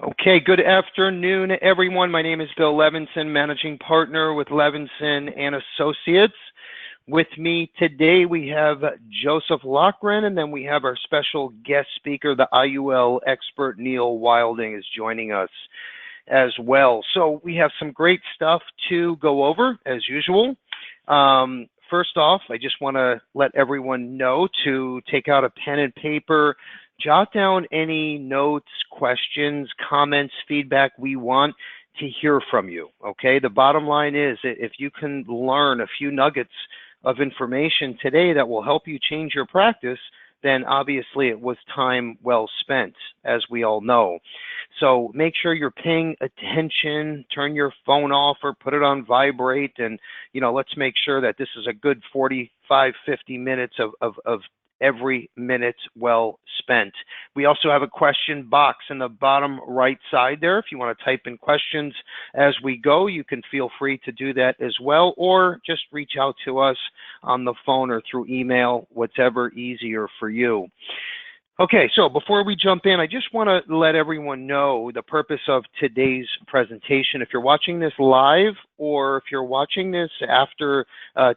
Okay, good afternoon, everyone. My name is Bill Levinson, Managing Partner with Levinson and Associates. With me today, we have Joseph Lochran, and then we have our special guest speaker, the IUL expert, Neil Wilding, is joining us as well. So we have some great stuff to go over, as usual. First off, I just want to let everyone know to take out a pen and paper, jot down any notes, questions, comments, feedback. We want to hear from you, okay? The bottom line is if you can learn a few nuggets of information today that will help you change your practice, then obviously it was time well spent, as we all know. So make sure you're paying attention, turn your phone off or put it on vibrate, and let's make sure that this is a good 45, 50 minutes of every minute well spent. We also have a question box in the bottom right side there. If you want to type in questions as we go, you can feel free to do that as well, or just reach out to us on the phone or through email, whatever easier for you. Okay, so before we jump in, I just want to let everyone know the purpose of today's presentation. If you're watching this live or if you're watching this after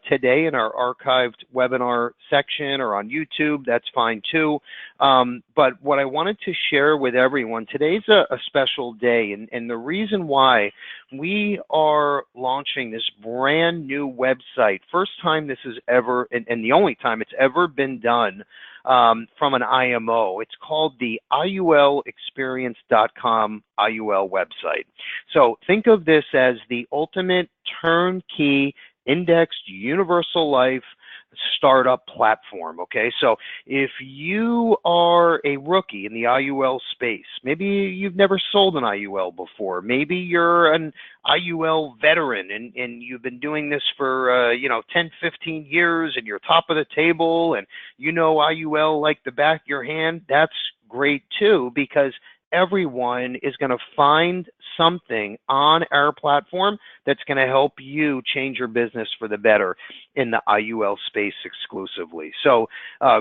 today in our archived webinar section or on YouTube, that's fine too. But what I wanted to share with everyone, today's a special day, and the reason why we are launching this brand new website, first time this is ever, and the only time it's ever been done, from an IMO. It's called the IULexperience.com IUL website. So think of this as the ultimate turnkey indexed universal life startup platform, okay? So if you are a rookie in the IUL space, maybe you've never sold an IUL before, maybe you're an IUL veteran and you've been doing this for 10, 15 years and you're top of the table and you know IUL like the back of your hand, that's great too, because everyone is going to find something on our platform that's going to help you change your business for the better in the IUL space exclusively. So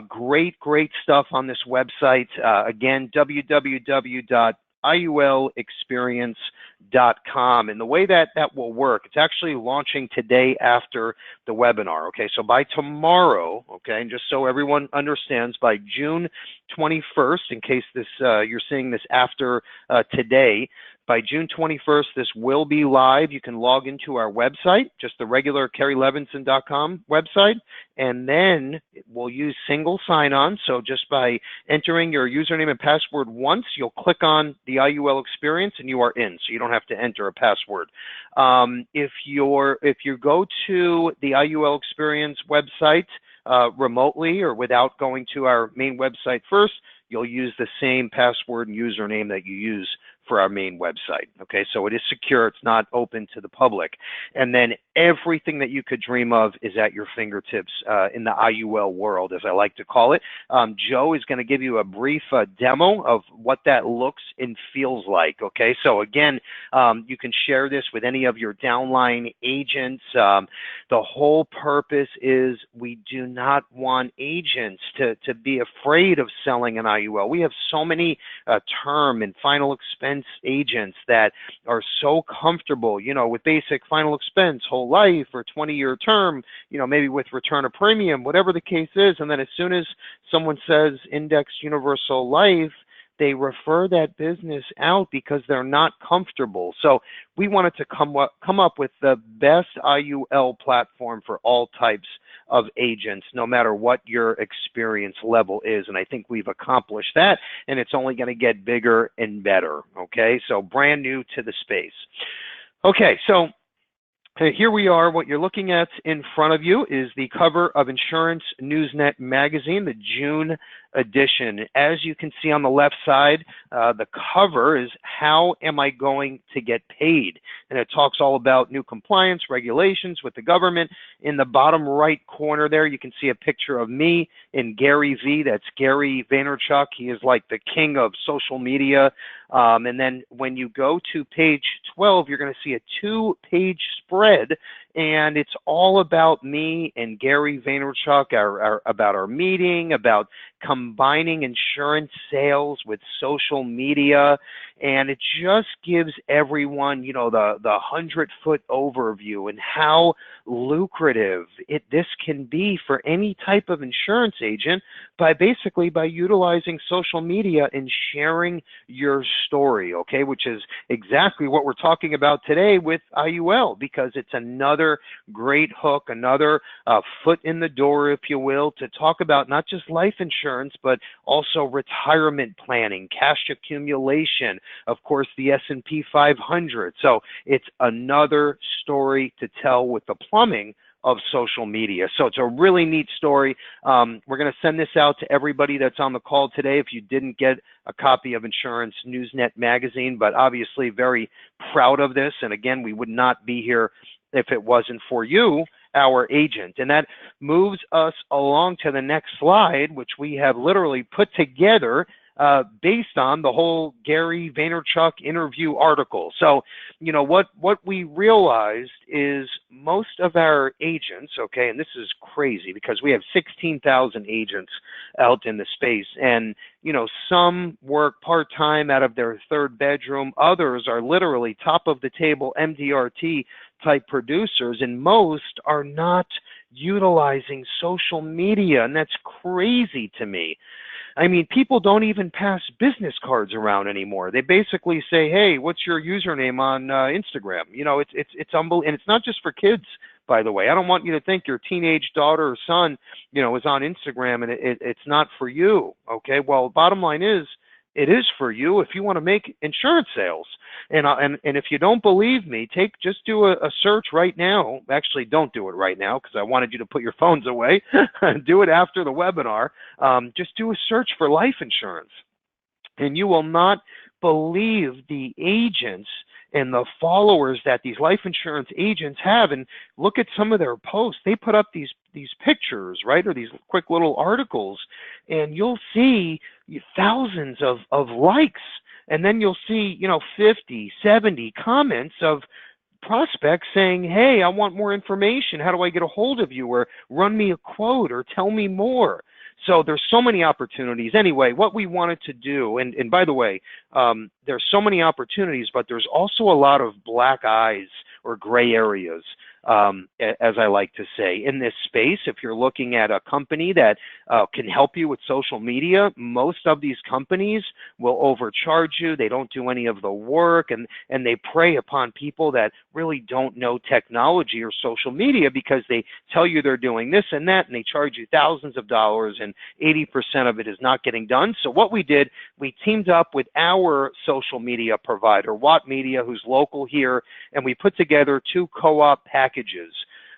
great stuff on this website. Again, www.IULexperience.com. And the way that will work, it's actually launching today after the webinar. Okay, so by tomorrow, okay, and just so everyone understands, by June 21st, in case this you're seeing this after today, by June 21st, this will be live. You can log into our website, just the regular KerryLevinson.com website, and then we'll use single sign-on. So just by entering your username and password once, you'll click on the IUL experience and you are in, so you don't have to enter a password. If you go to the IUL experience website remotely or without going to our main website first, you'll use the same password and username that you use for our main website. Okay, so it is secure, it's not open to the public. And then everything that you could dream of is at your fingertips in the IUL world, as I like to call it. Joe is going to give you a brief demo of what that looks and feels like. Okay, so again, you can share this with any of your downline agents. The whole purpose is we do not want agents to be afraid of selling an IUL. We have so many term and final expense agents that are so comfortable, with basic final expense, whole life, or 20-year term, maybe with return of premium, whatever the case is. And then as soon as someone says indexed universal life, they refer that business out because they're not comfortable. So we wanted to come up with the best IUL platform for all types of agents, no matter what your experience level is. And I think we've accomplished that, and it's only going to get bigger and better. Okay, so brand new to the space. Okay, so here we are. What you're looking at in front of you is the cover of Insurance Newsnet magazine, the June edition. As you can see on the left side, the cover is "How am I going to get paid?" And it talks all about new compliance regulations with the government. In the bottom right corner there, you can see a picture of me and Gary V. That's Gary Vaynerchuk. He is like the king of social media. And then when you go to page 12, you're going to see a 2-page spread, and it's all about me and Gary Vaynerchuk, about our meeting, about combining insurance sales with social media. and it just gives everyone, you know, the 100-foot overview and how lucrative this can be for any type of insurance agent by utilizing social media and sharing your story, okay, which is exactly what we're talking about today with IUL, because it's another great hook, another foot in the door, if you will, to talk about not just life insurance, but also retirement planning, cash accumulation, of course, the S&P 500. So it's another story to tell with the plumbing of social media. So it's a really neat story. We're going to send this out to everybody that's on the call today if you didn't get a copy of Insurance Newsnet magazine, but obviously very proud of this. And again, we would not be here if it wasn't for you, our agent. And that moves us along to the next slide, which we have literally put together based on the whole Gary Vaynerchuk interview article. So, you know, what we realized is most of our agents, okay, and this is crazy because we have 16,000 agents out in the space, and, you know, some work part-time out of their third bedroom, others are literally top of the table MDRT type producers, and most are not utilizing social media, and that's crazy to me. I mean, people don't even pass business cards around anymore. They basically say, "Hey, what's your username on Instagram?" You know, it's unbelievable, and it's not just for kids, by the way. I don't want you to think your teenage daughter or son, you know, is on Instagram and it's not for you. Okay, well, bottom line is, it is for you if you want to make insurance sales. And if you don't believe me, just do a search right now. Actually, don't do it right now because I wanted you to put your phones away. Do it after the webinar. Just do a search for life insurance, and you will not believe the agents and the followers that these life insurance agents have. And look at some of their posts. They put up these pictures, right, or these quick little articles, and you'll see thousands of likes, and then you'll see, you know, 50, 70 comments of prospects saying, "Hey, I want more information. How do I get a hold of you?" Or "Run me a quote," or "Tell me more." So there's so many opportunities. Anyway, what we wanted to do, and by the way, there's so many opportunities, but there's also a lot of black eyes or gray areas, as I like to say, in this space. If you're looking at a company that can help you with social media, most of these companies will overcharge you. They don't do any of the work, and they prey upon people that really don't know technology or social media because they tell you they're doing this and that, and they charge you thousands of dollars, and 80% of it is not getting done. So what we did, we teamed up with our social media provider, Watt Media, who's local here, and we put together 2 co-op packages.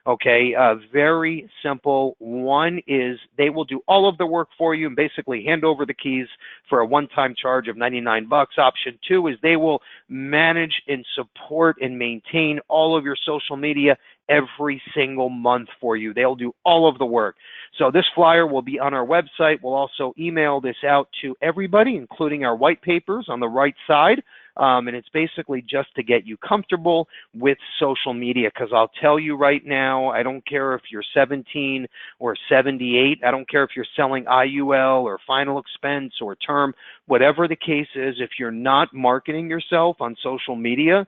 Okay, very simple. One is they will do all of the work for you and basically hand over the keys for a one-time charge of $99. Option 2 is they will manage and support and maintain all of your social media every single month for you. They'll do all of the work. So this flyer will be on our website. We'll also email this out to everybody, including our white papers on the right side. And it's basically just to get you comfortable with social media, because I'll tell you right now, I don't care if you're 17 or 78, I don't care if you're selling IUL or final expense or term, whatever the case is, if you're not marketing yourself on social media,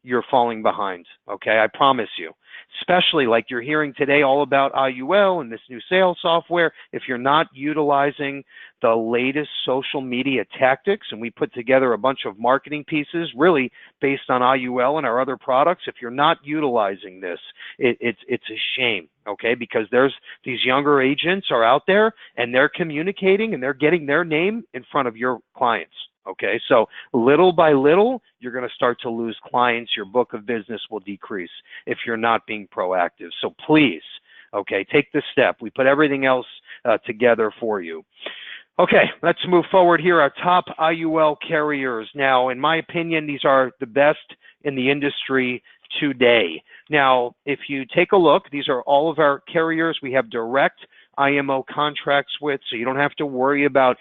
you're falling behind, okay? I promise you. Especially like you're hearing today all about IUL and this new sales software. If you're not utilizing the latest social media tactics, and we put together a bunch of marketing pieces really based on IUL and our other products, if you're not utilizing this, it's a shame, okay? Because there's these younger agents are out there and they're communicating and they're getting their name in front of your clients. Okay, so little by little, you're going to start to lose clients. Your book of business will decrease if you're not being proactive. So please, okay, take this step. We put everything else together for you. Okay, let's move forward here. Our top IUL carriers. Now, in my opinion, these are the best in the industry today. Now, if you take a look, these are all of our carriers. We have direct IMO contracts with, so you don't have to worry about,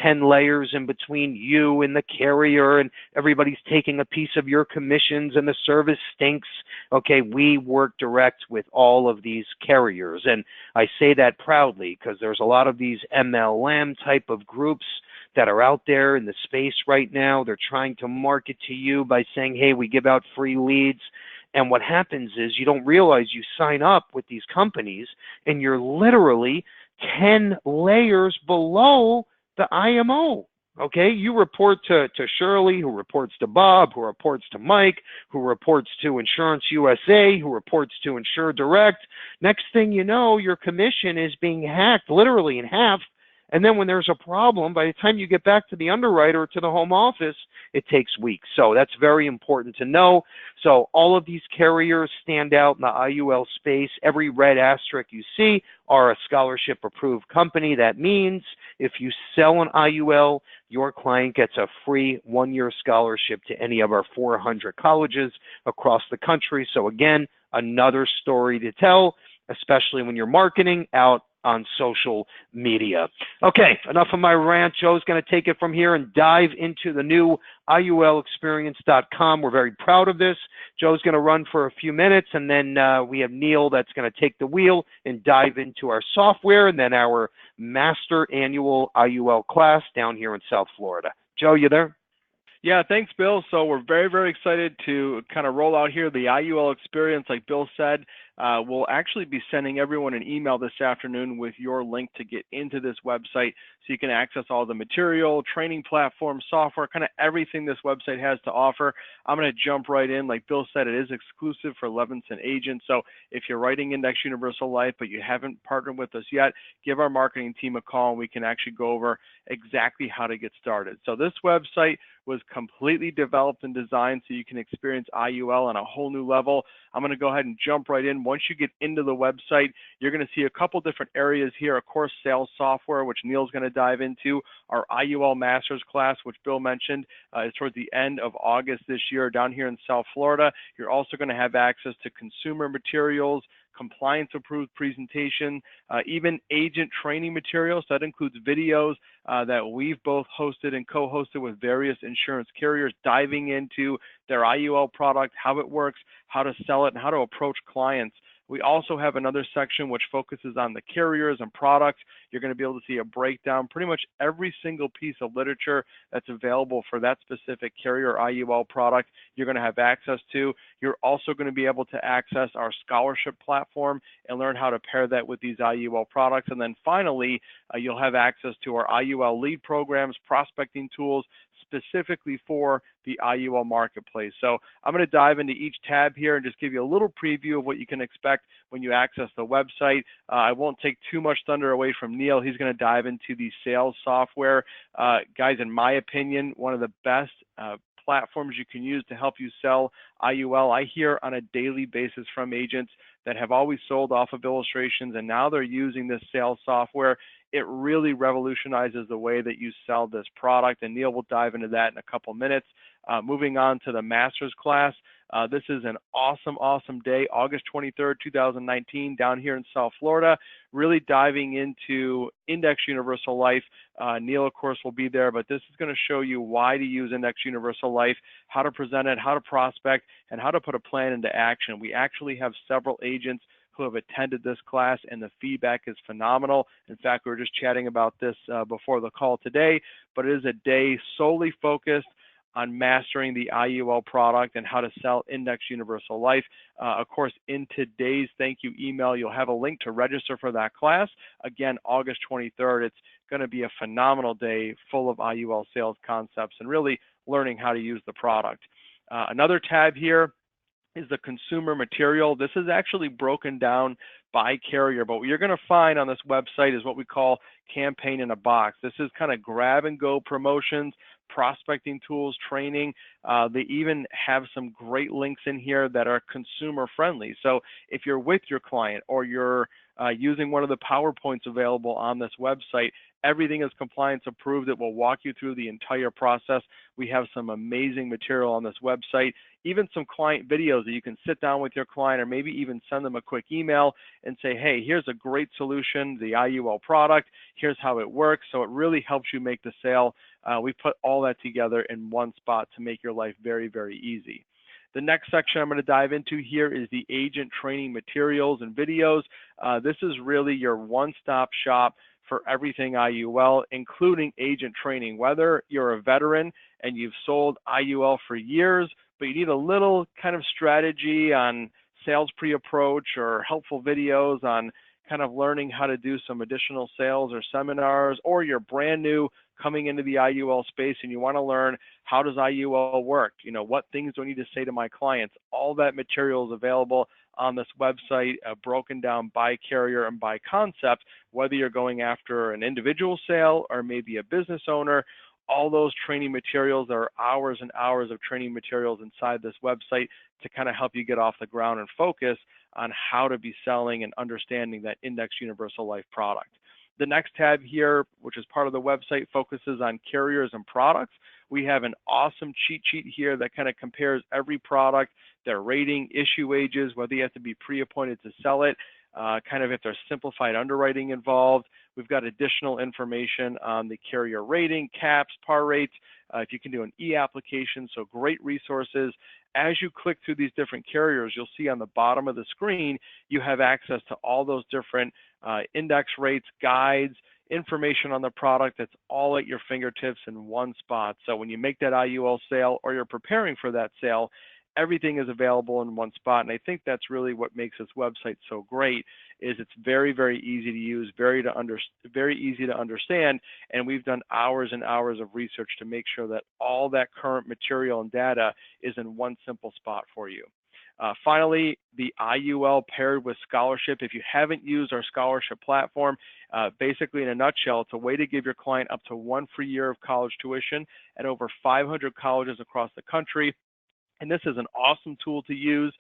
10 layers in between you and the carrier and everybody's taking a piece of your commissions and the service stinks. Okay, we work direct with all of these carriers, and I say that proudly because there's a lot of these MLM type of groups that are out there in the space right now. They're trying to market to you by saying, hey, we give out free leads. And what happens is you don't realize you sign up with these companies and you're literally 10 layers below the IMO. Okay, you report to Shirley, who reports to Bob, who reports to Mike, who reports to Insurance USA, who reports to Insure Direct. Next thing you know, your commission is being hacked literally in half. And then when there's a problem, by the time you get back to the underwriter or to the home office, it takes weeks. So that's very important to know. So all of these carriers stand out in the IUL space. Every red asterisk you see are a scholarship approved company. That means if you sell an IUL, your client gets a free 1-year scholarship to any of our 400 colleges across the country. So again, another story to tell, especially when you're marketing out on social media. Okay, enough of my rant. Joe's going to take it from here and dive into the new IULexperience.com. We're very proud of this. Joe's going to run for a few minutes, and then we have Neil that's going to take the wheel and dive into our software and then our master annual IUL class down here in South Florida. Joe, you there? Yeah, thanks, Bill. So we're very, very excited to kind of roll out here the IUL experience. Like Bill said, we'll actually be sending everyone an email this afternoon with your link to get into this website so you can access all the material, training platform, software, kind of everything this website has to offer. I'm going to jump right in. Like Bill said, it is exclusive for Levinson agents. So if you're writing Index Universal Life, but you haven't partnered with us yet, give our marketing team a call and we can actually go over exactly how to get started. So this website was completely developed and designed so you can experience IUL on a whole new level. I'm going to go ahead and jump right in. Once you get into the website, you're going to see a couple different areas here. Of course, sales software, which Neil's going to dive into. Our IUL Masters class, which Bill mentioned, is towards the end of August this year down here in South Florida. You're also going to have access to consumer materials, compliance approved presentation, even agent training materials. That includes videos that we've both hosted and co-hosted with various insurance carriers, diving into their IUL product, how it works, how to sell it, and how to approach clients. We also have another section which focuses on the carriers and products. You're going to be able to see a breakdown, pretty much every single piece of literature that's available for that specific carrier IUL product you're going to have access to. You're also going to be able to access our scholarship platform and learn how to pair that with these IUL products. And then finally, you'll have access to our IUL lead programs, prospecting tools, specifically for the IUL marketplace. So I'm going to dive into each tab here and just give you a little preview of what you can expect when you access the website. I won't take too much thunder away from Neil. He's going to dive into the sales software. Guys, in my opinion, one of the best platforms you can use to help you sell IUL. I hear on a daily basis from agents that have always sold off of illustrations and now they're using this sales software. It really revolutionizes the way that you sell this product, and Neil will dive into that in a couple minutes. Moving on to the master's class. This is an awesome day, August 23rd, 2019, down here in South Florida, really diving into Index Universal Life. Neil, of course, will be there, but this is going to show you why to use Index Universal Life, how to present it, how to prospect, and how to put a plan into action. We actually have several agents who have attended this class, and the feedback is phenomenal. In fact, we were just chatting about this before the call today, but it is a day solely focused on mastering the IUL product and how to sell Index Universal Life. Of course, in today's thank you email, you'll have a link to register for that class. Again, August 23rd, it's going to be a phenomenal day full of IUL sales concepts and really learning how to use the product. Another tab here is the consumer material. This is actually broken down by carrier, but what you're going to find on this website is what we call campaign in a box. This is kind of grab and go promotions, prospecting tools, training. They even have some great links in here that are consumer friendly. So if you're with your client or you're using one of the PowerPoints available on this website, everything is compliance approved. It will walk you through the entire process. We have some amazing material on this website, even some client videos that you can sit down with your client or maybe even send them a quick email and say, hey, here's a great solution, the IUL product, here's how it works. So it really helps you make the sale. We put all that together in one spot to make your life very, very easy. The next section I'm going to dive into here is the agent training materials and videos. This is really your one-stop shop for everything IUL, including agent training. Whether you're a veteran and you've sold IUL for years, but you need a little kind of strategy on sales pre-approach or helpful videos on kind of learning how to do some additional sales or seminars, or you're brand new coming into the IUL space and you want to learn how does IUL work? You know, what things do I need to say to my clients? All that material is available on this website, broken down by carrier and by concept, whether you're going after an individual sale or maybe a business owner. All those training materials, there are hours and hours of training materials inside this website to kind of help you get off the ground and focus on how to be selling and understanding that Index Universal Life product. The next tab here, which is part of the website, focuses on carriers and products. We have an awesome cheat sheet here that kind of compares every product, their rating, issue ages, whether you have to be pre-appointed to sell it, kind of if there's simplified underwriting involved. We've got additional information on the carrier rating, caps, par rates, if you can do an e-application, so great resources. As you click through these different carriers, you'll see on the bottom of the screen, you have access to all those different index rates, guides, information on the product. That's all at your fingertips in one spot. So when you make that IUL sale or you're preparing for that sale, everything is available in one spot. And I think that's really what makes this website so great, is it's very, very easy to use, very easy to understand. And we've done hours and hours of research to make sure that all that current material and data is in one simple spot for you. Finally, the IUL paired with scholarship. If you haven't used our scholarship platform, basically in a nutshell, it's a way to give your client up to 1 free year of college tuition at over 500 colleges across the country. And this is an awesome tool to use,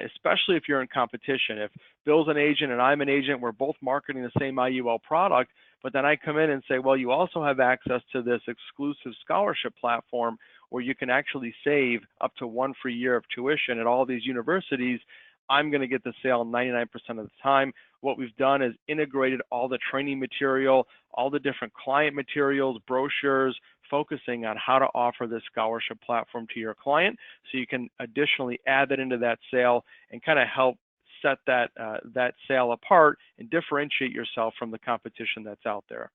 especially if you're in competition. If Bill's an agent and I'm an agent, we're both marketing the same IUL product, but then I come in and say, well, you also have access to this exclusive scholarship platform where you can actually save up to 1 free year of tuition at all these universities. I'm going to get the sale 99% of the time. What we've done is integrated all the training material, all the different client materials, brochures, focusing on how to offer this scholarship platform to your client, so you can additionally add that into that sale and kind of help set that sale apart and differentiate yourself from the competition that's out there.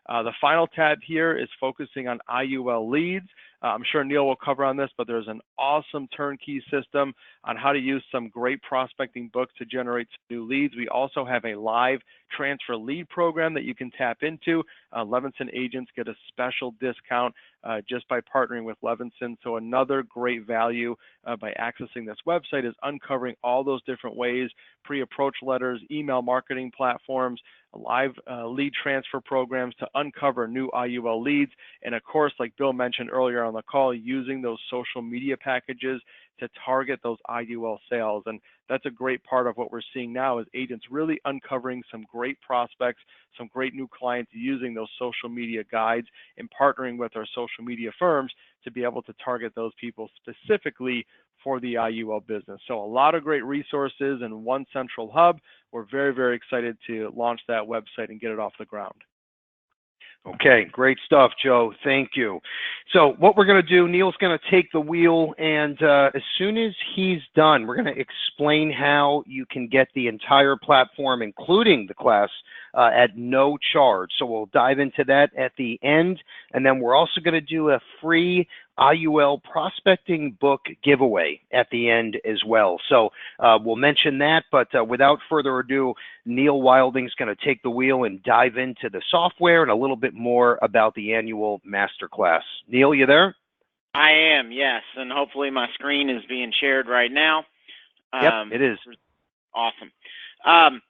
The final tab here is focusing on IUL leads. I'm sure Neil will cover on this, but there's an awesome turnkey system on how to use some great prospecting books to generate some new leads. We also have a live transfer lead program that you can tap into. Levinson agents get a special discount just by partnering with Levinson. So another great value by accessing this website is uncovering all those different ways, pre-approach letters, email marketing platforms, live lead transfer programs to uncover new IUL leads. And of course, like Bill mentioned earlier on the call, using those social media packages to target those IUL sales. And that's a great part of what we're seeing now, is agents really uncovering some great prospects, some great new clients using those social media guides and partnering with our social media firms to be able to target those people specifically for the IUL business. So a lot of great resources in one central hub. We're very, very excited to launch that website and get it off the ground. Okay, great stuff, Joe. Thank you. So what we're going to do, Neil's going to take the wheel, and as soon as he's done, we're going to explain how you can get the entire platform, including the class, at no charge. So we'll dive into that at the end, and then we're also going to do a free IUL prospecting book giveaway at the end as well. So we'll mention that, but without further ado, Neil Wilding's going to take the wheel and dive into the software and a little bit more about the annual masterclass. Neil, you there? I am, yes, and hopefully my screen is being shared right now. Yep, it is. Awesome.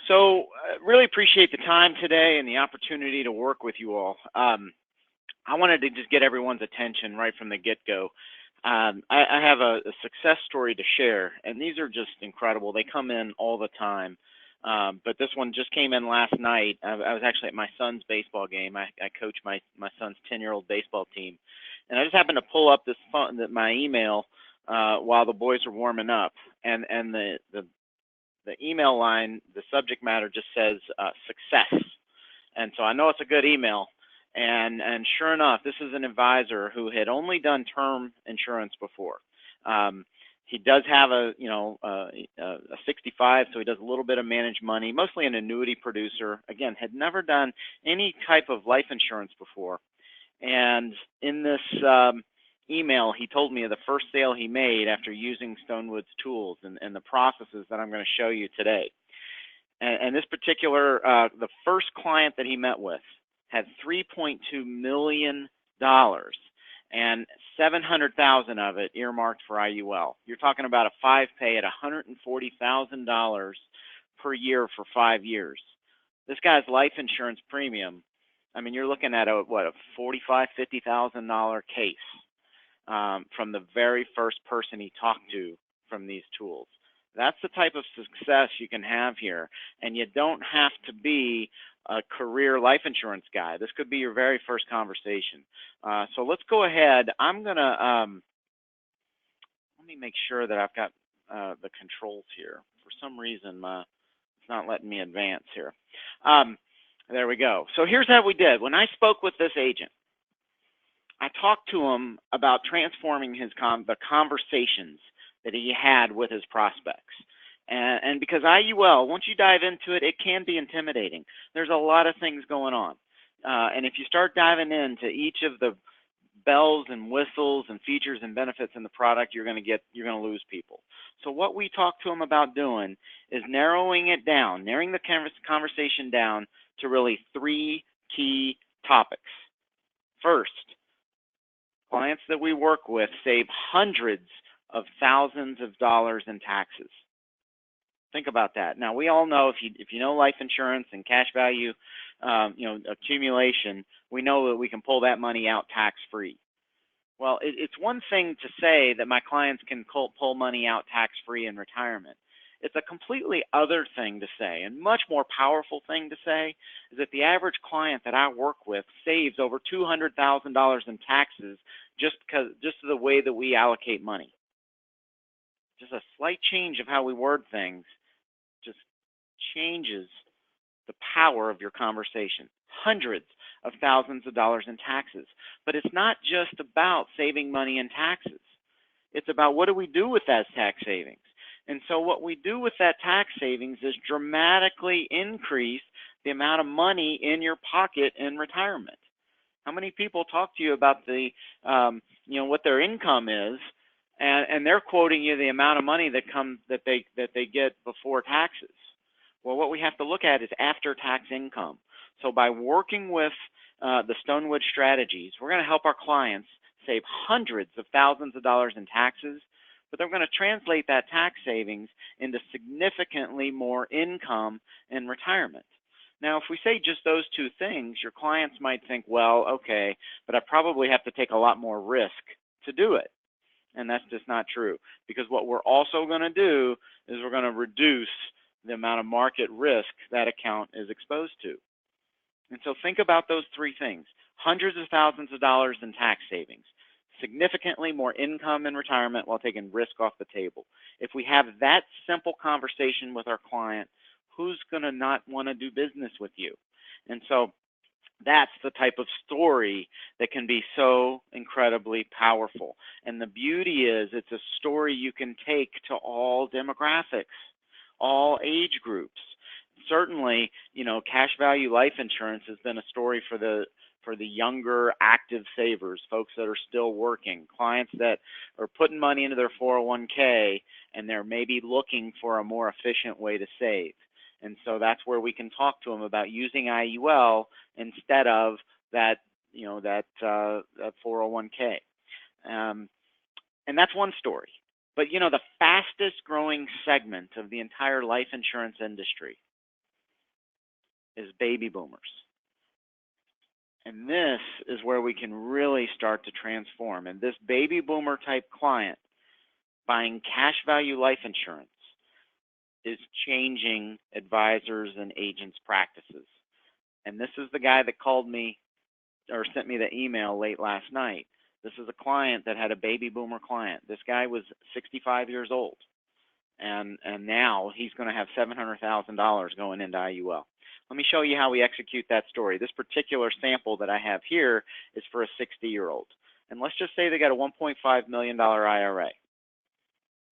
So really appreciate the time today and the opportunity to work with you all. I wanted to just get everyone's attention right from the get-go. I have a success story to share, and these are just incredible. They come in all the time, but this one just came in last night. I was actually at my son's baseball game. I coach my son's 10-year-old baseball team, and I just happened to pull up my email while the boys were warming up, and the email line, the subject matter just says success, and so I know it's a good email. And sure enough, this is an advisor who had only done term insurance before. He does have a 65, so he does a little bit of managed money, mostly an annuity producer. Again, had never done any type of life insurance before. And in this email, he told me of the first sale he made after using Stonewood's tools and the processes that I'm going to show you today. And this particular, the first client that he met with had $3.2 million and 700,000 of it earmarked for IUL. You're talking about a 5-pay at $140,000 per year for 5 years. This guy's life insurance premium, I mean, you're looking at a $45,000, $50,000 case from the very first person he talked to from these tools. That's the type of success you can have here, and you don't have to be a career life insurance guy. This could be your very first conversation. So let's go ahead. I'm going to, let me make sure that I've got the controls here. For some reason, it's not letting me advance here. There we go. So here's how we did. When I spoke with this agent, I talked to him about transforming the conversations that he had with his prospects. And because IUL, once you dive into it, it can be intimidating. There's a lot of things going on. And if you start diving into each of the bells and whistles and features and benefits in the product, you're going to lose people. So what we talked to him about doing is narrowing it down, narrowing the conversation down to really 3 key topics. First, clients that we work with save hundreds of thousands of dollars in taxes. Think about that. Now, we all know if you know life insurance and cash value, accumulation, we know that we can pull that money out tax-free. Well, it's one thing to say that my clients can pull money out tax-free in retirement. It's a completely other thing to say, and much more powerful thing to say is that the average client that I work with saves over $200,000 in taxes just to the way that we allocate money. Just a slight change of how we word things just changes the power of your conversation. Hundreds of thousands of dollars in taxes. But it's not just about saving money in taxes. It's about what do we do with that tax savings. And so what we do with that tax savings is dramatically increase the amount of money in your pocket in retirement. How many people talk to you about what their income is, and they're quoting you the amount of money that they get before taxes? Well, what we have to look at is after-tax income. So by working with the Stonewood strategies, we're going to help our clients save hundreds of thousands of dollars in taxes, but they're going to translate that tax savings into significantly more income in retirement. Now, if we say just those 2 things, your clients might think, well, okay, but I probably have to take a lot more risk to do it. And that's just not true, because what we're also going to do is we're going to reduce the amount of market risk that account is exposed to. And so think about those 3 things: hundreds of thousands of dollars in tax savings, significantly more income in retirement while taking risk off the table. If we have that simple conversation with our client, who's going to not want to do business with you? And so that's the type of story that can be so incredibly powerful. And the beauty is it's a story you can take to all demographics, all age groups. Certainly, cash value life insurance has been a story for the younger active savers, folks that are still working, clients that are putting money into their 401k and they're maybe looking for a more efficient way to save. And so that's where we can talk to them about using IUL instead of that 401k. And that's one story. But the fastest growing segment of the entire life insurance industry is baby boomers. And this is where we can really start to transform. And this baby boomer type client buying cash value life insurance is changing advisors and agents' practices. And this is the guy that called me or sent me the email late last night. This is a client that had a baby boomer client. This guy was 65 years old. And now he's going to have $700,000 going into IUL. Let me show you how we execute that story. This particular sample that I have here is for a 60-year-old. And let's just say they got a $1.5 million IRA.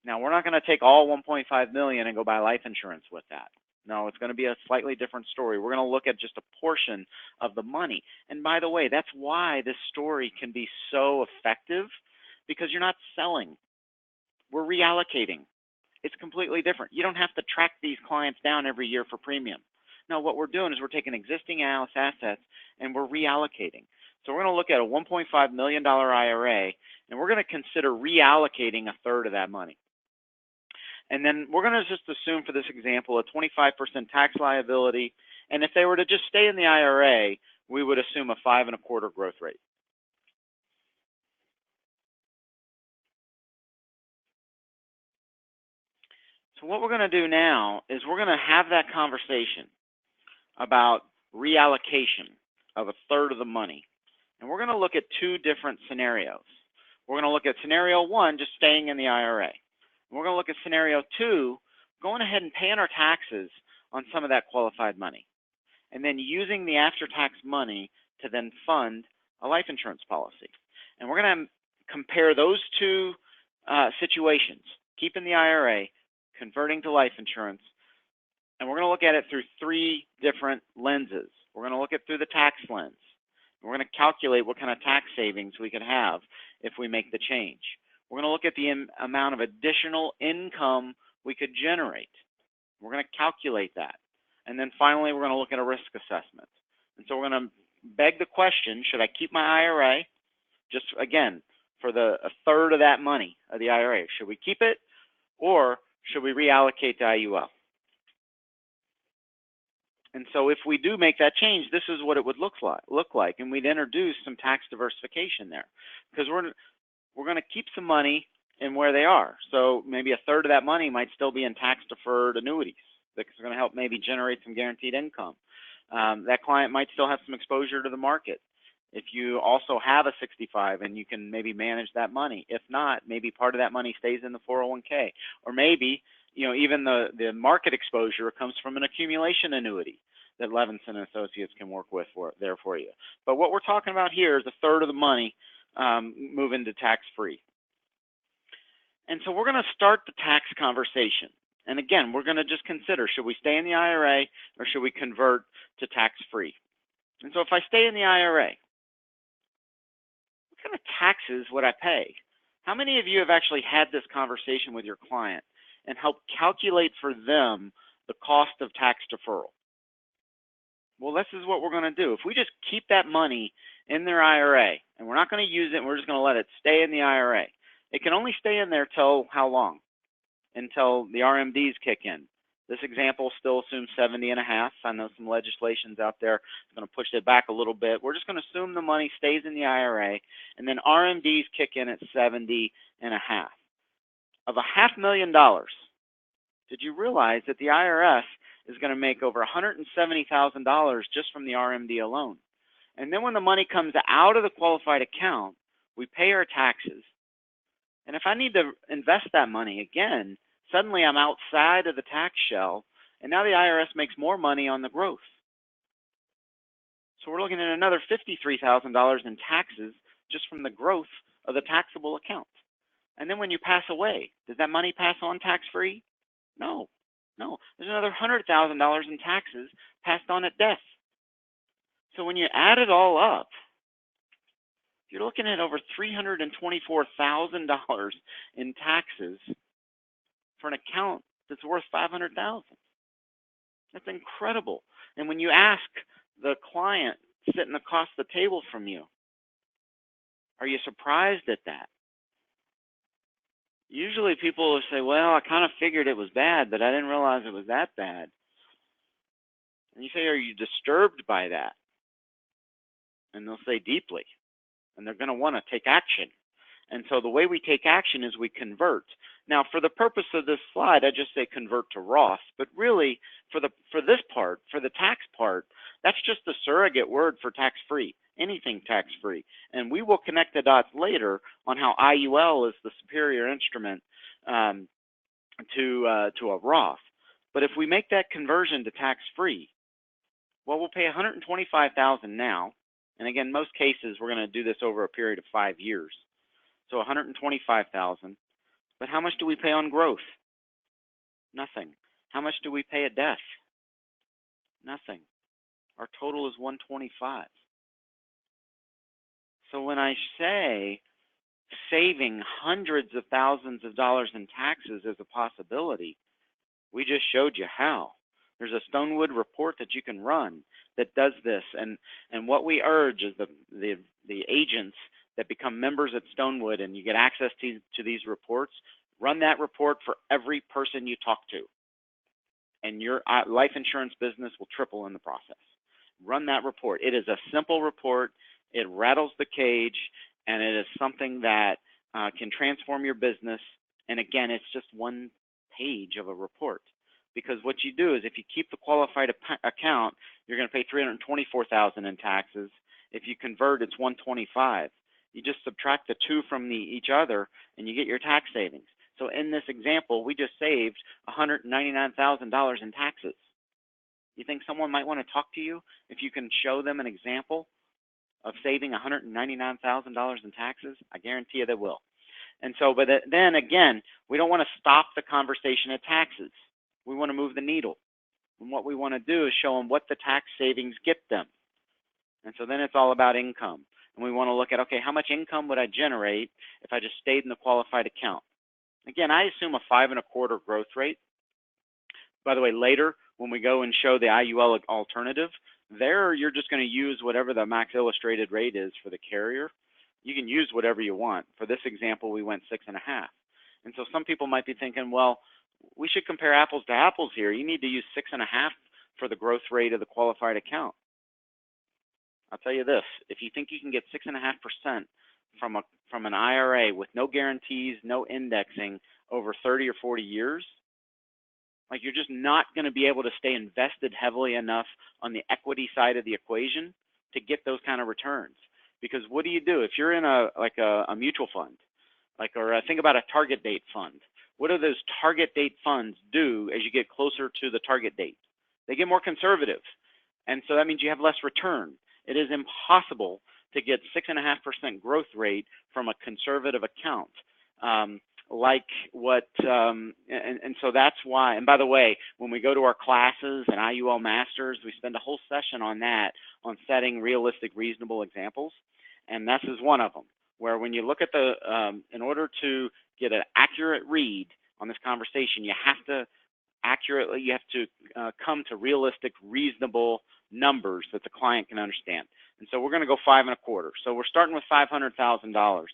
Now, we're not going to take all 1.5 million and go buy life insurance with that. No, it's going to be a slightly different story. We're going to look at just a portion of the money. And by the way, that's why this story can be so effective, because you're not selling. We're reallocating. It's completely different. You don't have to track these clients down every year for premium. No, what we're doing is we're taking existing assets and we're reallocating. So we're going to look at a $1.5 million IRA, and we're going to consider reallocating a third of that money. And then we're going to just assume for this example a 25% tax liability. And if they were to just stay in the IRA, we would assume a 5.25% growth rate. So what we're going to do now is we're going to have that conversation about reallocation of a third of the money. And we're going to look at two different scenarios. We're going to look at scenario one, just staying in the IRA. We're going to look at scenario two, going ahead and paying our taxes on some of that qualified money, and then using the after-tax money to then fund a life insurance policy. And we're going to compare those two situations, keeping the IRA, converting to life insurance, and we're going to look at it through three different lenses. We're going to look at it through the tax lens. We're going to calculate what kind of tax savings we could have if we make the change. We're going to look at the amount of additional income we could generate. We're going to calculate that. And then finally, we're going to look at a risk assessment. And so we're going to beg the question, should I keep my IRA? Just, again, for a third of that money of the IRA. Should we keep it, or should we reallocate to IUL? And so if we do make that change, this is what it would look like. And we'd introduce some tax diversification there, because we're going to keep some money in where they are. So maybe a third of that money might still be in tax-deferred annuities that's going to help maybe generate some guaranteed income. That client might still have some exposure to the market. If you also have a 65 and you can maybe manage that money. If not, maybe part of that money stays in the 401k. Or maybe, even the market exposure comes from an accumulation annuity that Levinson Associates can work with for you. But what we're talking about here is a third of the money move into tax-free. And so we're going to start the tax conversation. And again, we're going to just consider, should we stay in the IRA or should we convert to tax-free? And so if I stay in the IRA, what kind of taxes would I pay? How many of you have actually had this conversation with your client and helped calculate for them the cost of tax deferral? Well, this is what we're going to do. If we just keep that money in their IRA, and we're not going to use it, and we're just going to let it stay in the IRA. It can only stay in there till how long? Until the RMDs kick in. This example still assumes 70.5. I know some legislation's out there is going to push it back a little bit. We're just going to assume the money stays in the IRA, and then RMDs kick in at 70.5. Of $500,000, did you realize that the IRS is going to make over $170,000 just from the RMD alone? And then when the money comes out of the qualified account, we pay our taxes. And if I need to invest that money again, suddenly I'm outside of the tax shell, and now the IRS makes more money on the growth. So we're looking at another $53,000 in taxes just from the growth of the taxable account. And then when you pass away, does that money pass on tax-free? No. There's another $100,000 in taxes passed on at death. So when you add it all up, you're looking at over $324,000 in taxes for an account that's worth $500,000. That's incredible. And when you ask the client sitting across the table from you, are you surprised at that? Usually people will say, well, I kind of figured it was bad, but I didn't realize it was that bad. And you say, are you disturbed by that? And they'll say, deeply. And they're going to want to take action. And so the way we take action is we convert. Now, for the purpose of this slide, I just say convert to Roth. But really, for this part, for the tax part, that's just a surrogate word for tax-free, anything tax-free. And we will connect the dots later on how IUL is the superior instrument to a Roth. But if we make that conversion to tax-free, well, we'll pay $125,000 now. And again, most cases, we're going to do this over a period of 5 years. So $125,000. But how much do we pay on growth? Nothing. How much do we pay at death? Nothing. Our total is 125. So when I say saving hundreds of thousands of dollars in taxes is a possibility, we just showed you how. There's a Stonewood report that you can run that does this, and what we urge is the agents that become members at Stonewood and you get access to these reports, run that report for every person you talk to, and your life insurance business will triple in the process. Run that report. It is a simple report. It rattles the cage, and it is something that can transform your business. And again, it's just one page of a report. Because what you do is if you keep the qualified account, you're going to pay $324,000 in taxes. If you convert, it's $125,000. You just subtract the two from each other, and you get your tax savings. So in this example, we just saved $199,000 in taxes. You think someone might want to talk to you if you can show them an example of saving $199,000 in taxes? I guarantee you they will. And so, but then again, we don't want to stop the conversation at taxes. We want to move the needle. And what we want to do is show them what the tax savings get them. And so then it's all about income. And we want to look at, okay, how much income would I generate if I just stayed in the qualified account? Again, I assume a 5.25% growth rate. By the way, later when we go and show the IUL alternative, there you're just going to use whatever the max illustrated rate is for the carrier. You can use whatever you want. For this example, we went 6.5%. And so some people might be thinking, well, we should compare apples to apples here. You need to use 6.5% for the growth rate of the qualified account. I'll tell you this, if you think you can get 6.5% from an IRA with no guarantees, no indexing over 30 or 40 years, like you're just not going to be able to stay invested heavily enough on the equity side of the equation to get those kind of returns. Because what do you do if you're in a mutual fund, or think about a target date fund? What do those target date funds do as you get closer to the target date? They get more conservative, and so that means you have less return. It is impossible to get 6.5% growth rate from a conservative account. And so that's why, and by the way, when we go to our classes and IUL Masters, we spend a whole session on that, on setting realistic, reasonable examples. And this is one of them, where when you look at in order to get an accurate read on this conversation, you have to come to realistic, reasonable numbers that the client can understand. And so we're going to go 5.25%. So we're starting with $500,000.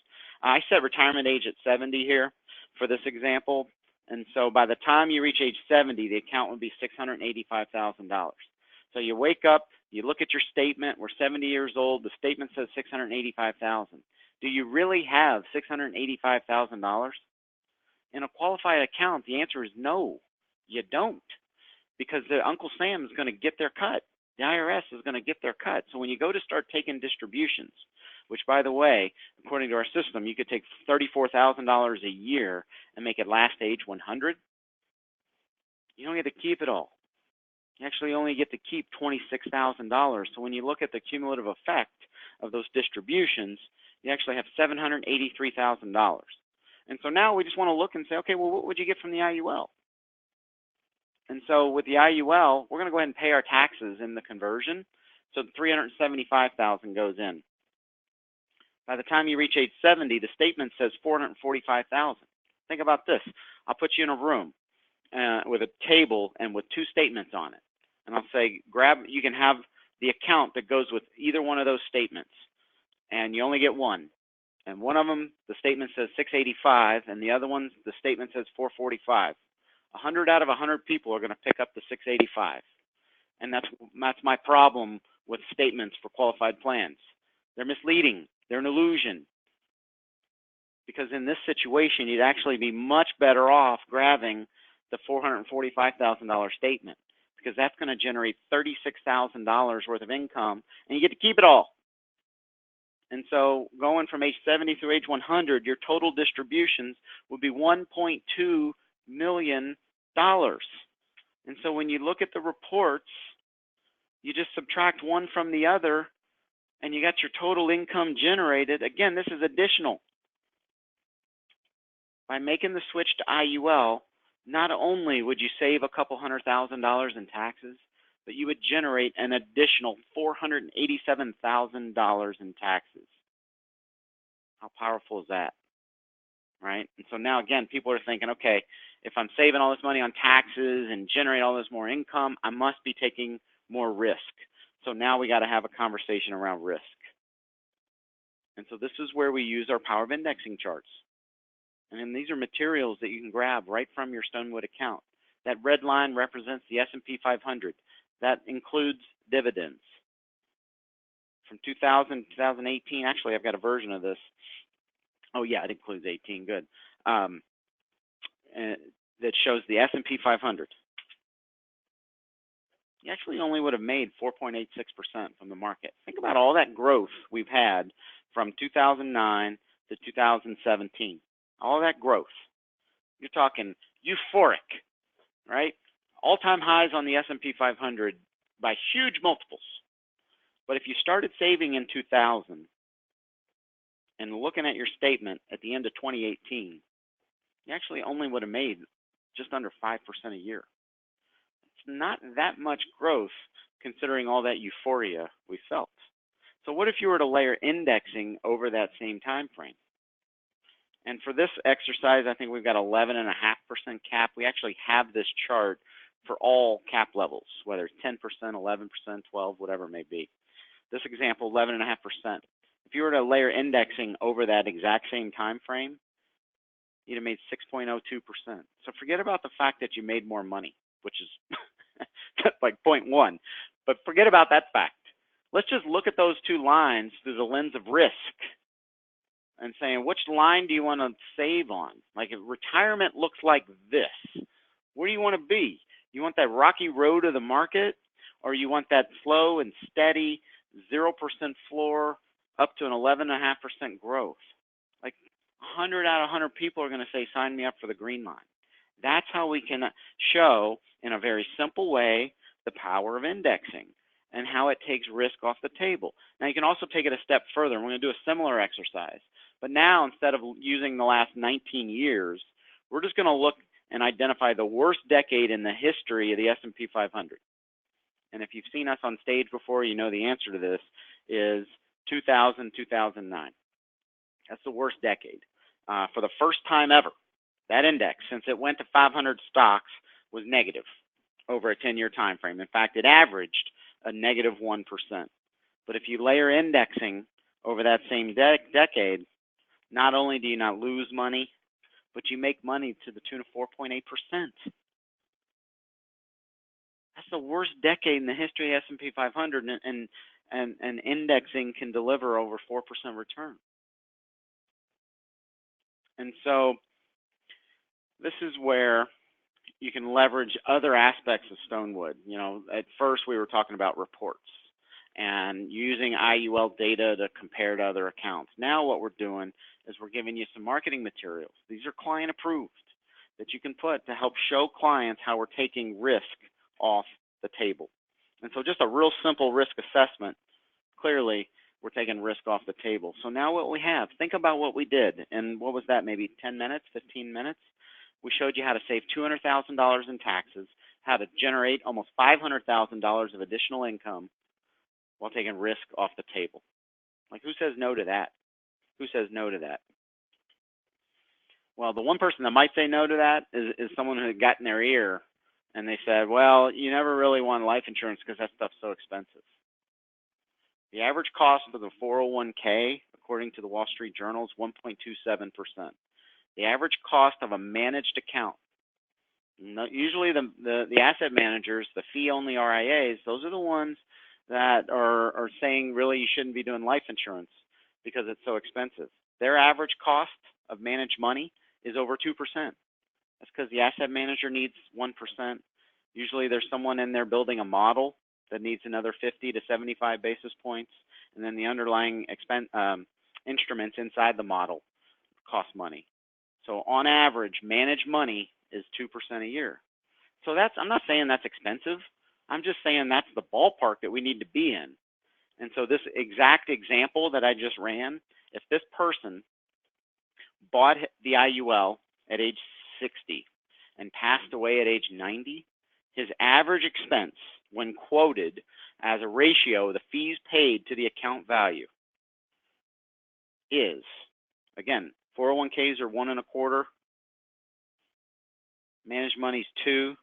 I set retirement age at 70 here for this example. And so by the time you reach age 70, the account would be $685,000. So you wake up, you look at your statement, we're 70 years old, the statement says $685,000. Do you really have $685,000? In a qualified account, the answer is no, you don't. Because the Uncle Sam is going to get their cut. The IRS is going to get their cut. So when you go to start taking distributions, which, by the way, according to our system, you could take $34,000 a year and make it last age 100, you don't get to keep it all. You actually only get to keep $26,000. So when you look at the cumulative effect of those distributions, you actually have $783,000. And so now we just want to look and say, okay, well, what would you get from the IUL? And so with the IUL, we're going to go ahead and pay our taxes in the conversion. So $375,000 goes in. By the time you reach age 70, the statement says $445,000. Think about this. I'll put you in a room with a table and with two statements on it. And I'll say, you can have the account that goes with either one of those statements. And you only get one. And one of them, the statement says $685, and the other one, the statement says $445. 100 out of 100 people are going to pick up the $685. And that's my problem with statements for qualified plans. They're misleading. They're an illusion. Because in this situation, you'd actually be much better off grabbing the $445,000 statement, because that's going to generate $36,000 worth of income, and you get to keep it all. And so going from age 70 through age 100, your total distributions would be $1.2 million. And so when you look at the reports, you just subtract one from the other, and you got your total income generated. Again, this is additional. By making the switch to IUL, not only would you save a couple $100,000 in taxes, but you would generate an additional $487,000 in taxes. How powerful is that? Right? And so now again, people are thinking, okay, if I'm saving all this money on taxes and generate all this more income, I must be taking more risk. So now we got to have a conversation around risk. And so this is where we use our power of indexing charts. And then these are materials that you can grab right from your Stonewood account. That red line represents the S&P 500. That includes dividends. From 2000 to 2018, actually I've got a version of this. Oh yeah, it includes 18, good. That shows the S&P 500. You actually only would have made 4.86% from the market. Think about all that growth we've had from 2009 to 2017. All that growth. You're talking euphoric, right? All-time highs on the S&P 500 by huge multiples. But if you started saving in 2000 and looking at your statement at the end of 2018, you actually only would have made just under 5% a year. It's not that much growth considering all that euphoria we felt. So what if you were to layer indexing over that same time frame? And for this exercise, I think we've got 11.5% cap. We actually have this chart for all cap levels, whether it's 10%, 11%, 12%, whatever it may be. This example, 11.5%. If you were to layer indexing over that exact same time frame, you'd have made 6.02%. So forget about the fact that you made more money, which is like 0.1. But forget about that fact. Let's just look at those two lines through the lens of risk and saying, which line do you want to save on? Like if retirement looks like this, where do you want to be? You want that rocky road of the market, or you want that slow and steady 0% floor up to an 11.5% growth? Like 100 out of 100 people are going to say, sign me up for the green line. That's how we can show in a very simple way the power of indexing and how it takes risk off the table. Now you can also take it a step further. We're going to do a similar exercise. But now instead of using the last 19 years, we're just going to look and identify the worst decade in the history of the S&P 500. And if you've seen us on stage before, you know the answer to this is 2000, 2009. That's the worst decade. For the first time ever, that index, since it went to 500 stocks, was negative over a 10-year time frame. In fact, it averaged a negative 1%. But if you layer indexing over that same decade, not only do you not lose money, but you make money to the tune of 4.8%. That's the worst decade in the history of S&P 500, and indexing can deliver over 4% return. And so this is where you can leverage other aspects of Stonewood. You know, at first we were talking about reports and using IUL data to compare to other accounts. Now what we're doing is we're giving you some marketing materials. These are client approved that you can put to help show clients how we're taking risk off the table. And so just a real simple risk assessment, clearly we're taking risk off the table. So now what we have, think about what we did. And what was that, maybe 10 minutes, 15 minutes? We showed you how to save $200,000 in taxes, how to generate almost $500,000 of additional income while taking risk off the table. Like, who says no to that? Who says no to that? Well, the one person that might say no to that is someone who had gotten their ear and they said, well, you never really want life insurance because that stuff's so expensive. The average cost of the 401k, according to the Wall Street Journal, is 1.27%. The average cost of a managed account, usually the asset managers, the fee-only RIAs, those are the ones that are saying really you shouldn't be doing life insurance because it's so expensive. Their average cost of managed money is over 2%. That's because the asset manager needs 1%. Usually there's someone in there building a model that needs another 50 to 75 basis points, and then the underlying instruments inside the model cost money. So on average, managed money is 2% a year. So I'm not saying that's expensive. I'm just saying that's the ballpark that we need to be in. And so this exact example that I just ran, if this person bought the IUL at age 60 and passed away at age 90, his average expense when quoted as a ratio of the fees paid to the account value is, again, 401ks are 1.25, managed money's 2,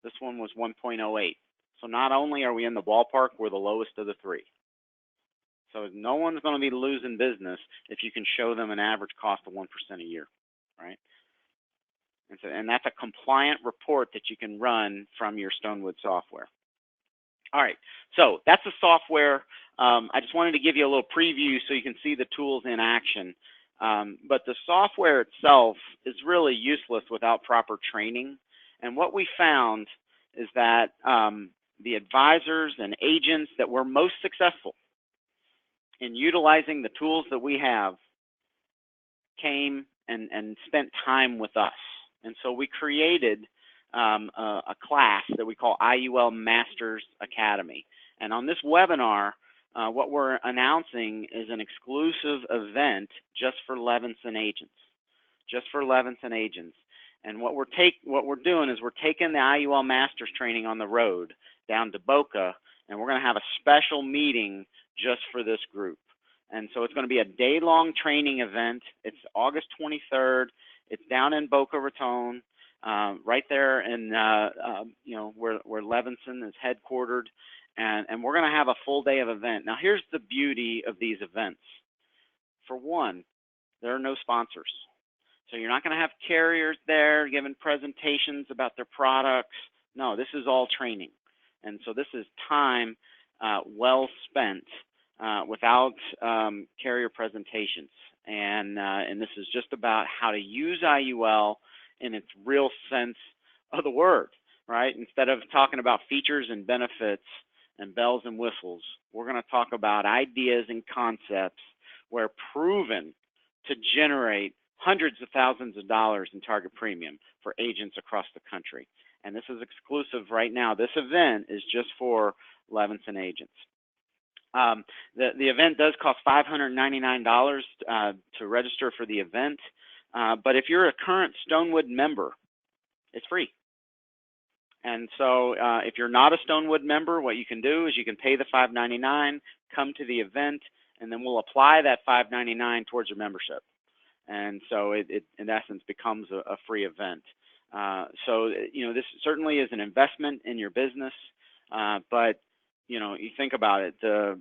this one was 1.08. So not only are we in the ballpark, we're the lowest of the three. So no one's going to be losing business if you can show them an average cost of 1% a year, right? And that's a compliant report that you can run from your Stonewood software. All right, so that's the software. I just wanted to give you a little preview so you can see the tools in action. But the software itself is really useless without proper training. And what we found is that the advisors and agents that were most successful in utilizing the tools that we have came and spent time with us. And so we created a class that we call IUL Masters Academy. And on this webinar, what we're announcing is an exclusive event just for Levinson agents, And what we're doing is we're taking the IUL Masters training on the road down to Boca, and we're going to have a special meeting just for this group. And so it's going to be a day-long training event. It's August 23rd. It's down in Boca Raton, right there in where Levinson is headquartered, and we're going to have a full day of event. Now, here's the beauty of these events. For one, there are no sponsors. So you're not going to have carriers there giving presentations about their products. No, this is all training. And so this is time well spent without carrier presentations. And this is just about how to use IUL in its real sense of the word, right? Instead of talking about features and benefits and bells and whistles, we're going to talk about ideas and concepts where proven to generate hundreds of thousands of dollars in target premium for agents across the country. And this is exclusive right now. This event is just for Levinson agents. The event does cost $599 to register for the event, but if you're a current Stonewood member, it's free. And so if you're not a Stonewood member, what you can do is you can pay the $599, come to the event, and then we'll apply that $599 towards your membership. And so it in essence becomes a free event. So this certainly is an investment in your business, but you think about it. The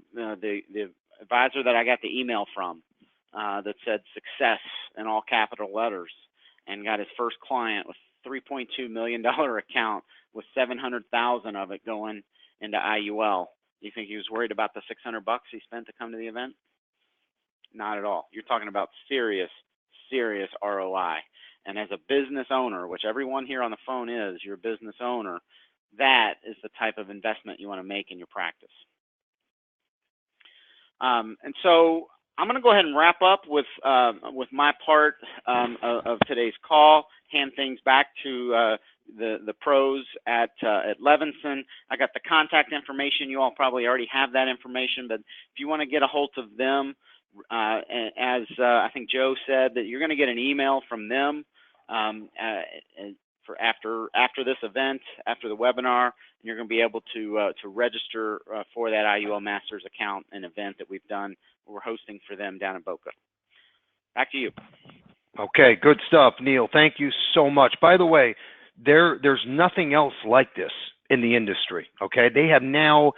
advisor that I got the email from that said success in all capital letters and got his first client with $3.2 million account with $700,000 of it going into IUL. Do you think he was worried about the $600 he spent to come to the event? Not at all. You're talking about serious ROI. And as a business owner, which everyone here on the phone is, you're a business owner, that is the type of investment you want to make in your practice. And so I'm going to go ahead and wrap up with my part of today's call, hand things back to the pros at Levinson. I got the contact information. You all probably already have that information, but if you want to get a hold of them, as I think Joe said, that you're going to get an email from them for after this event, after the webinar, and you're going to be able to register for that IUL Masters account, an event that we've done. We're hosting for them down in Boca. Back to you. Okay, good stuff, Neil. Thank you so much. By the way, there's nothing else like this in the industry, okay? They have now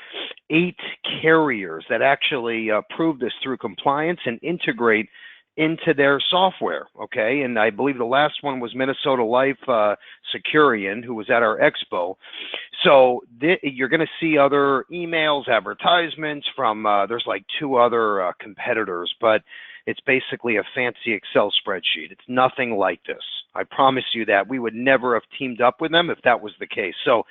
8 carriers that actually prove this through compliance and integrate into their software, okay? And I believe the last one was Minnesota Life Securian, who was at our expo. So you're going to see other emails, advertisements from, there's like 2 other competitors, but it's basically a fancy Excel spreadsheet. It's nothing like this. I promise you that. We would never have teamed up with them if that was the case. So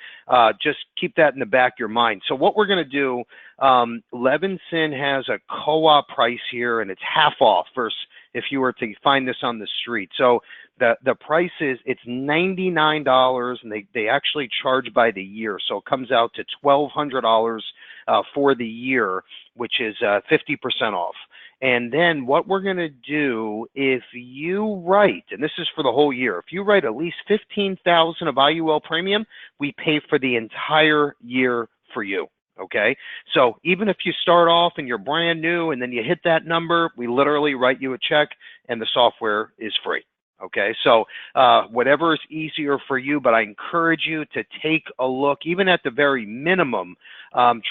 just keep that in the back of your mind. So what we're going to do, Levinson has a co-op price here, and it's half off versus if you were to find this on the street. So the price is, it's $99, and they actually charge by the year. So it comes out to $1,200 for the year, which is 50% off. And then what we're going to do, if you write, and this is for the whole year, if you write at least 15,000 of IUL premium, we pay for the entire year for you. Okay, so even if you start off and you're brand new and then you hit that number, we literally write you a check and the software is free. Okay, so whatever is easier for you, but I encourage you to take a look, even at the very minimum,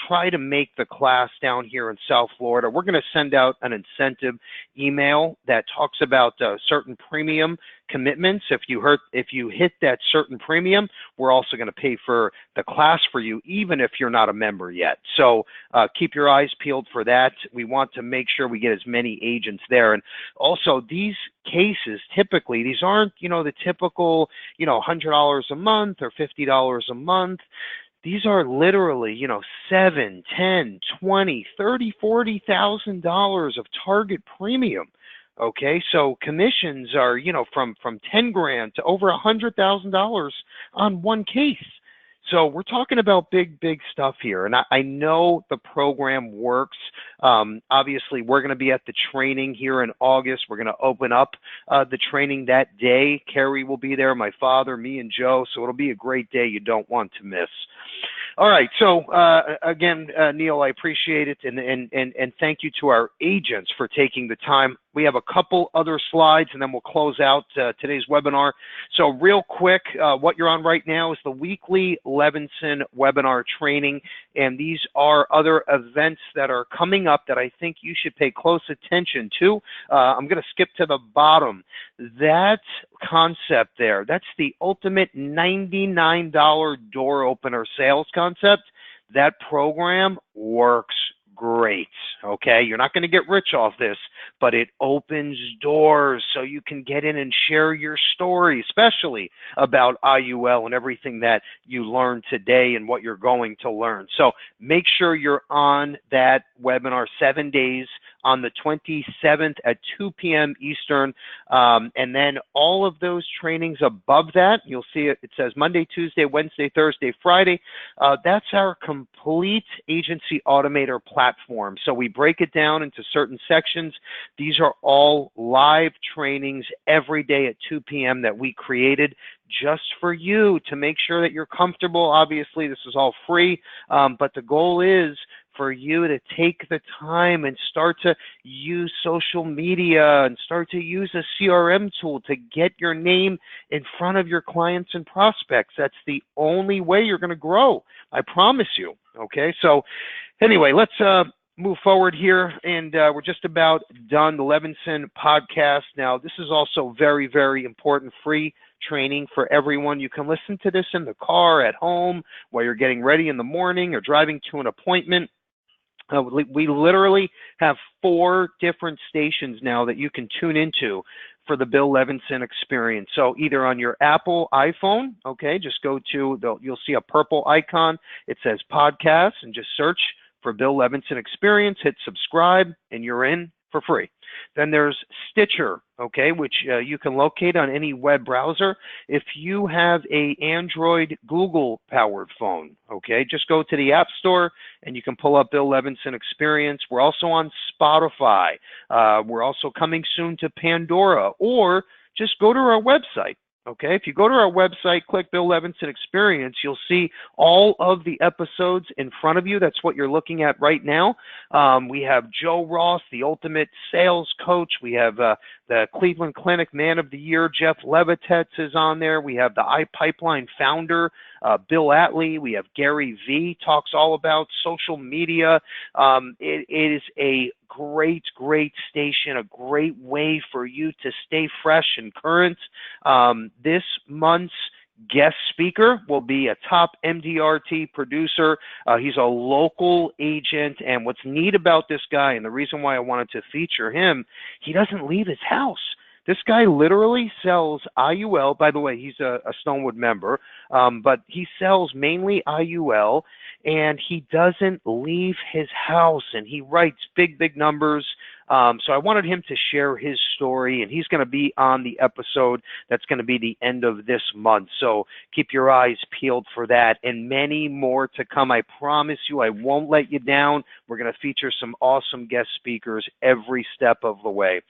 try to make the class down here in South Florida. We're going to send out an incentive email that talks about certain premium commitments. If you hit that certain premium, we're also going to pay for the class for you, even if you're not a member yet. So keep your eyes peeled for that. We want to make sure we get as many agents there. And also, these cases, typically, these aren't, the typical, $100 a month or $50 a month. These are literally, $7, $10, $20, $30, $40,000 of target premium. Okay, so commissions are, from 10 grand to over $100,000 on one case. So we're talking about big stuff here. And I know the program works. Obviously, we're going to be at the training here in August. We're going to open up the training that day. Carrie will be there, my father, me, and Joe. So it'll be a great day you don't want to miss. All right. So again, Neil, I appreciate it. And thank you to our agents for taking the time. We have a couple other slides, and then we'll close out today's webinar. So real quick, what you're on right now is the weekly Levinson webinar training, and these are other events that are coming up that I think you should pay close attention to. I'm going to skip to the bottom. That concept there, that's the ultimate $99 door opener sales concept. That program works great. Okay, you're not going to get rich off this, but it opens doors so you can get in and share your story, especially about IUL and everything that you learned today and what you're going to learn. So make sure you're on that webinar 7 days on the 27th at 2 p.m. Eastern. And then all of those trainings above that, you'll see it says Monday, Tuesday, Wednesday, Thursday, Friday. That's our complete agency automator platform. So we break it down into certain sections. These are all live trainings every day at 2 p.m. that we created just for you to make sure that you're comfortable. Obviously, this is all free, but the goal is for you to take the time and start to use social media and start to use a CRM tool to get your name in front of your clients and prospects. That's the only way you're going to grow. I promise you. Okay, so anyway, let's move forward here, and we're just about done. The Levinson podcast. Now, this is also very, very important, free training for everyone. You can listen to this in the car, at home, while you're getting ready in the morning or driving to an appointment. We literally have 4 different stations now that you can tune into for the Bill Levinson experience. So either on your Apple iPhone, okay, just go to, you'll see a purple icon. It says podcast, and just search for Bill Levinson experience, hit subscribe, and you're in for free. Then there's Stitcher, okay, which you can locate on any web browser. If you have a Android Google-powered phone, okay, just go to the App Store and you can pull up Bill Levinson Experience. We're also on Spotify. We're also coming soon to Pandora, or just go to our website. Okay, if you go to our website, click Bill Levinson Experience, you'll see all of the episodes in front of you. That's what you're looking at right now. We have Joe Ross, the ultimate sales coach. We have the Cleveland Clinic Man of the Year, Jeff Levitz is on there. We have the iPipeline founder, Bill Atlee. We have Gary V, talks all about social media. It is a great station, a great way for you to stay fresh and current. This month's guest speaker will be a top MDRT producer. He's a local agent, and what's neat about this guy, and the reason why I wanted to feature him, he doesn't leave his house. This guy literally sells IUL. By the way, he's a Stonewood member, but he sells mainly IUL, and he doesn't leave his house, and he writes big numbers. So I wanted him to share his story, and he's going to be on the episode that's going to be the end of this month. So keep your eyes peeled for that, and many more to come. I promise you, I won't let you down. We're going to feature some awesome guest speakers every step of the way.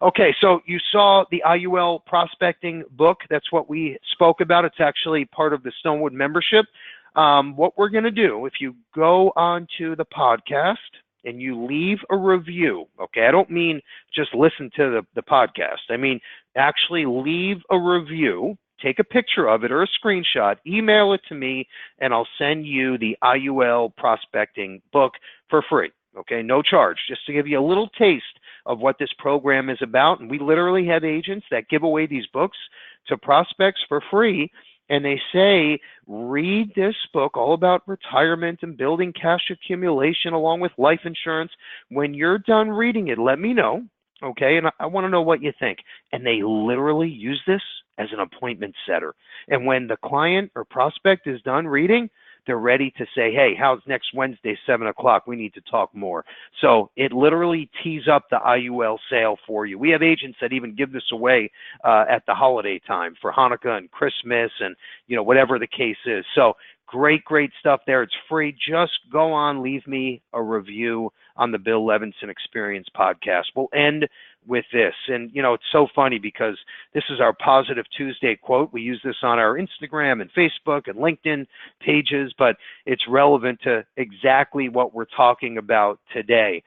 Okay, so you saw the IUL prospecting book. That's what we spoke about. It's actually part of the Stonewood membership. What we're going to do, if you go onto the podcast and you leave a review, okay, I don't mean just listen to the podcast. I mean actually leave a review, take a picture of it or a screenshot, email it to me, and I'll send you the IUL prospecting book for free. Okay, no charge, just to give you a little taste of what this program is about. And we literally have agents that give away these books to prospects for free. And they say, read this book all about retirement and building cash accumulation along with life insurance. When you're done reading it, let me know. Okay, and I want to know what you think. And they literally use this as an appointment setter. And when the client or prospect is done reading, they're ready to say, hey, how's next Wednesday, 7 o'clock? We need to talk more. So it literally tees up the IUL sale for you. We have agents that even give this away at the holiday time for Hanukkah and Christmas and, whatever the case is. So great, great stuff there. It's free. Just go on, leave me a review on the Bill Levinson Experience podcast. We'll end with this. And, it's so funny because this is our Positive Tuesday quote. We use this on our Instagram and Facebook and LinkedIn pages, but it's relevant to exactly what we're talking about today.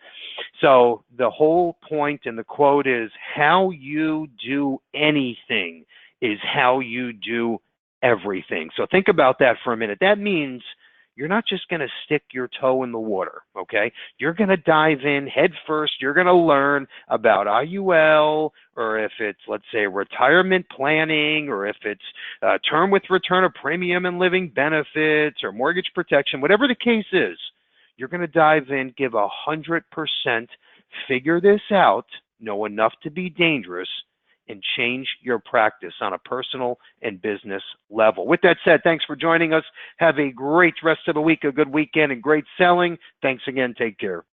So the whole point in the quote is, how you do anything is how you do everything. So think about that for a minute. That means you're not just going to stick your toe in the water, okay? You're going to dive in head first. You're going to learn about IUL, or if it's, let's say, retirement planning, or if it's term with return of premium and living benefits, or mortgage protection, whatever the case is, you're going to dive in, give 100%, figure this out, know enough to be dangerous, and change your practice on a personal and business level. With that said, thanks for joining us. Have a great rest of the week, a good weekend, and great selling. Thanks again. Take care.